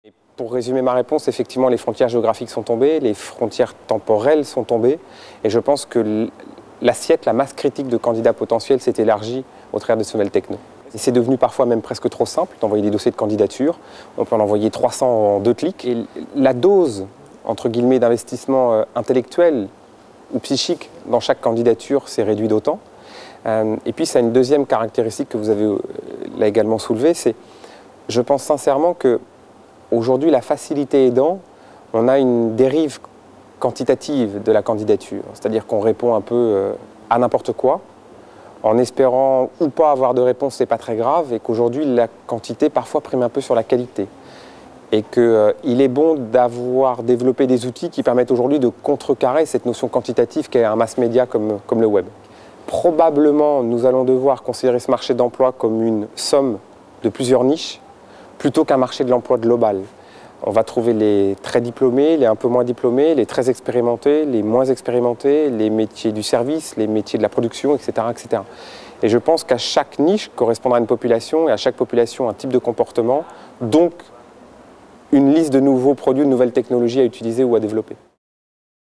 Et pour résumer ma réponse, effectivement, les frontières géographiques sont tombées, les frontières temporelles sont tombées, et je pense que l'assiette, la masse critique de candidats potentiels s'est élargie au travers de ces nouvelles techno. C'est devenu parfois même presque trop simple d'envoyer des dossiers de candidature. On peut en envoyer 300 en 2 clics. Et la dose, entre guillemets, d'investissement intellectuel ou psychique dans chaque candidature s'est réduite d'autant. Et puis, ça a une deuxième caractéristique que vous avez là également soulevée, c'est, je pense sincèrement que aujourd'hui, la facilité aidant, on a une dérive quantitative de la candidature. C'est-à-dire qu'on répond un peu à n'importe quoi, en espérant ou pas avoir de réponse, c'est pas très grave, et qu'aujourd'hui, la quantité parfois prime un peu sur la qualité. Et qu'il est bon d'avoir développé des outils qui permettent aujourd'hui de contrecarrer cette notion quantitative qu'est un mass média comme le web. Probablement, nous allons devoir considérer ce marché d'emploi comme une somme de plusieurs niches, plutôt qu'un marché de l'emploi global. On va trouver les très diplômés, les un peu moins diplômés, les très expérimentés, les moins expérimentés, les métiers du service, les métiers de la production, etc. etc. Et je pense qu'à chaque niche correspondra une population, et à chaque population un type de comportement, donc une liste de nouveaux produits, de nouvelles technologies à utiliser ou à développer.